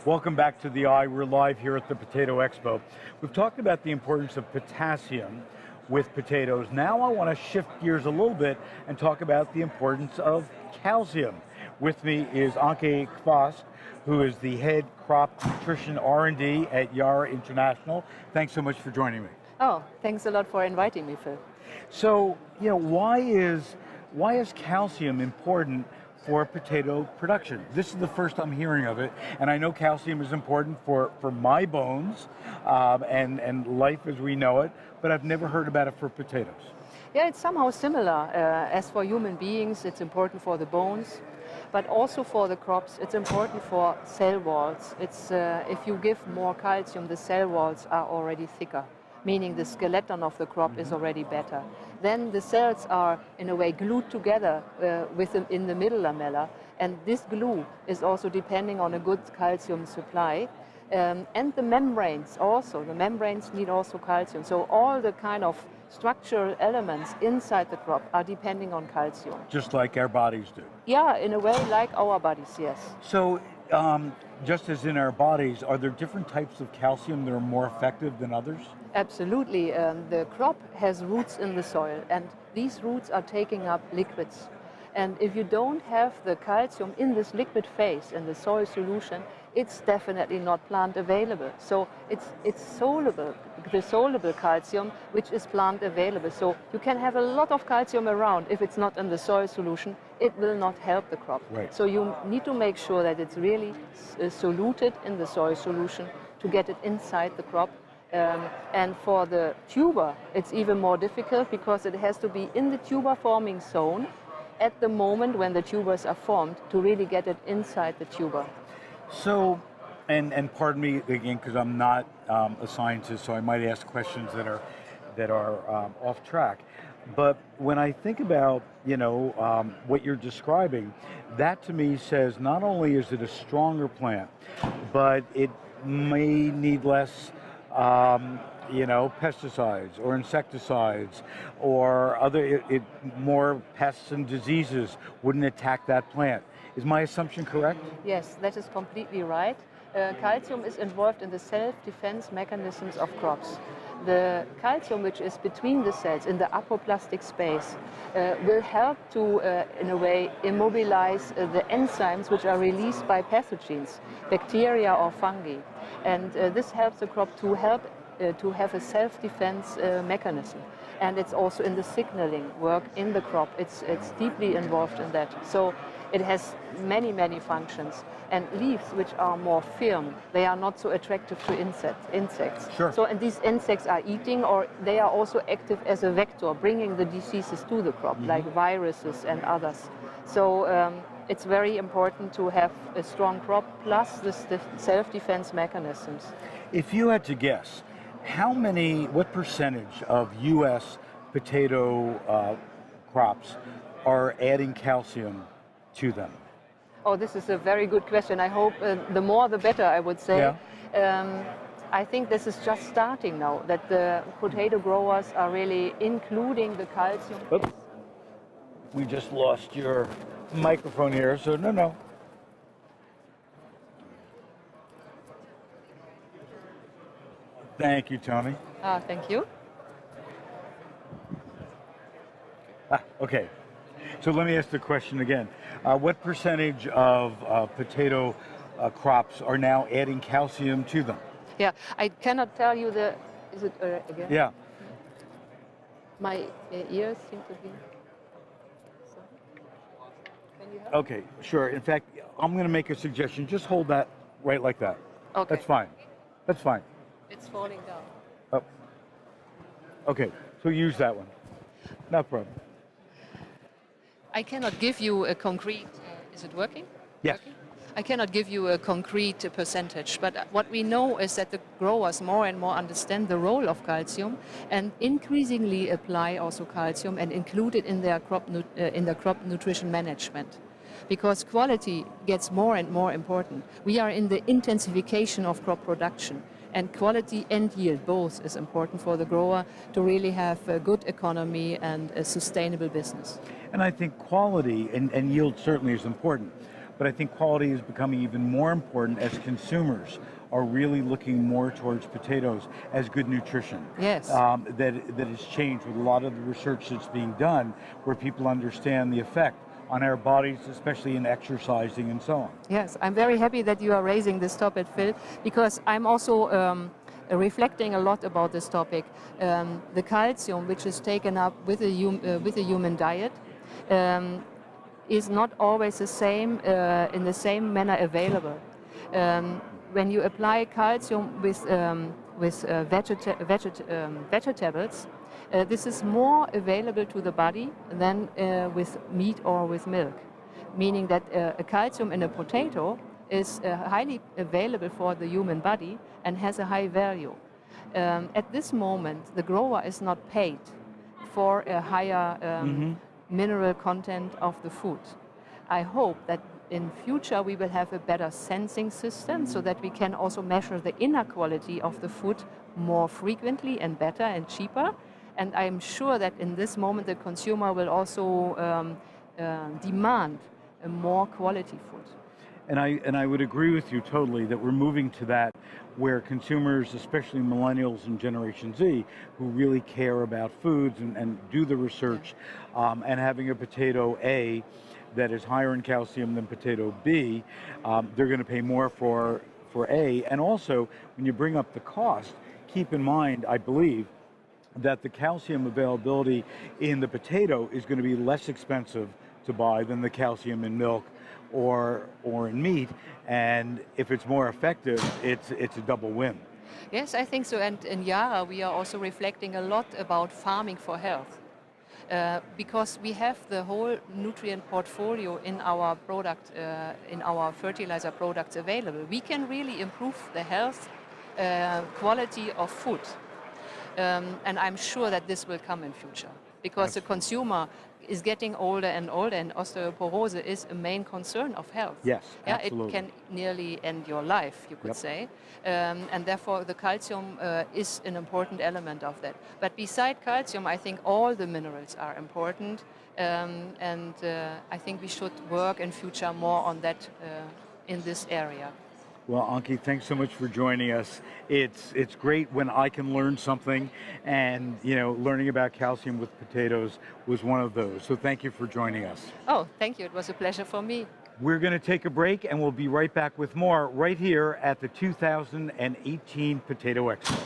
Welcome back to The Eye. We're live here at the Potato Expo. We've talked about the importance of potassium with potatoes. Now I want to shift gears a little bit and talk about the importance of calcium. With me is Anke Kwast, who is the head crop nutrition R&D at Yara International. Thanks so much for joining me. Oh, thanks a lot for inviting me, Phil. So, why is calcium important for potato production? This is the first I'm hearing of it, and I know calcium is important for my bones and life as we know it, but I've never heard about it for potatoes. Yeah, it's somehow similar. As for human beings, it's important for the bones, but also for the crops, it's important for cell walls. It's if you give more calcium, the cell walls are already thicker, meaning the skeleton of the crop is already better. Then the cells are, in a way, glued together in the middle lamella, and this glue is also depending on a good calcium supply. And the membranes also, the membranes need also calcium. So all the kind of structural elements inside the crop are depending on calcium. Just like our bodies do. Yeah, in a way like our bodies, yes. So, just as in our bodies, are there different types of calcium that are more effective than others? Absolutely. The crop has roots in the soil, and these roots are taking up liquids. And if you don't have the calcium in this liquid phase in the soil solution, it's definitely not plant available. So it's soluble, the soluble calcium, which is plant available. So you can have a lot of calcium around. If it's not in the soil solution, it will not help the crop. Right. So you need to make sure that it's really soluted in the soil solution to get it inside the crop. And for the tuber, it's even more difficult because it has to be in the tuber forming zone at the moment when the tubers are formed to really get it inside the tuber. So, and pardon me again, because I'm not a scientist, so I might ask questions that are off track. But when I think about what you're describing, that to me says not only is it a stronger plant, but it may need less pesticides or insecticides or other more pests and diseases wouldn't attack that plant. Is my assumption correct? Yes, that is completely right. Calcium is involved in the self-defense mechanisms of crops. The calcium which is between the cells in the apoplastic space will help to, in a way, immobilize the enzymes which are released by pathogens, bacteria or fungi. And this helps the crop to have a self-defense mechanism. And it's also in the signaling work in the crop. It's deeply involved in that. So it has many, many functions. And leaves which are more firm, they are not so attractive to insects. Sure. So, and these insects are eating, or they are also active as a vector, bringing the diseases to the crop, like viruses and others. So it's very important to have a strong crop, plus the self-defense mechanisms. If you had to guess, what percentage of U.S. potato crops are adding calcium to them? Oh, this is a very good question. I hope the more the better, I would say. Yeah. I think this is just starting now, that the potato growers are really including the calcium. Oops. We just lost your microphone here, so no. Thank you, Tony. Thank you. Okay. So let me ask the question again. What percentage of potato crops are now adding calcium to them? Yeah, I cannot tell you is it again? Yeah. My ears seem to be... So, can you help? Okay, sure. In fact, I'm going to make a suggestion. Just hold that right like that. Okay. That's fine. That's fine. It's falling down. Oh. Okay, so use that one. No problem. I cannot give you a concrete... is it working? Yes. Working? I cannot give you a concrete percentage, but what we know is that the growers more and more understand the role of calcium and increasingly apply also calcium and include it in their crop nutrition management. Because quality gets more and more important. We are in the intensification of crop production, and quality and yield both is important for the grower to really have a good economy and a sustainable business. And I think quality and yield certainly is important. but I think quality is becoming even more important as consumers are really looking more towards potatoes as good nutrition. Yes. That has changed with a lot of the research that's being done, where people understand the effect on our bodies, especially in exercising and so on. Yes, I'm very happy that you are raising this topic, Phil, because I'm also reflecting a lot about this topic. The calcium, which is taken up with a human diet, is not always the same in the same manner available. When you apply calcium with vegetables, this is more available to the body than with meat or with milk, meaning that a calcium in a potato is highly available for the human body and has a high value. At this moment, the grower is not paid for a higher mineral content of the food. I hope that in future we will have a better sensing system so that we can also measure the inner quality of the food more frequently and better and cheaper. And I'm sure that in this moment the consumer will also demand a more quality food. And I would agree with you totally that we're moving to that where consumers, especially millennials and Generation Z, who really care about foods and do the research, and having a potato A that is higher in calcium than potato B, they're going to pay more for A. And also, when you bring up the cost, keep in mind, I believe, that the calcium availability in the potato is going to be less expensive to buy than the calcium in milk or in meat, and if it's more effective, it's a double win. Yes, I think so. And in Yara, we are also reflecting a lot about farming for health, because we have the whole nutrient portfolio in our product, in our fertilizer products available. We can really improve the health quality of food, and I'm sure that this will come in future, because the consumer is getting older and older, and osteoporosis is a main concern of health. Yes, yeah, absolutely. it can nearly end your life, you could say, and therefore the calcium is an important element of that. But beside calcium, I think all the minerals are important, and I think we should work in future more on that in this area. Well, Anke, thanks so much for joining us. It's great when I can learn something, and learning about calcium with potatoes was one of those. So thank you for joining us. Oh, thank you. It was a pleasure for me. We're going to take a break, and we'll be right back with more right here at the 2018 Potato Expo.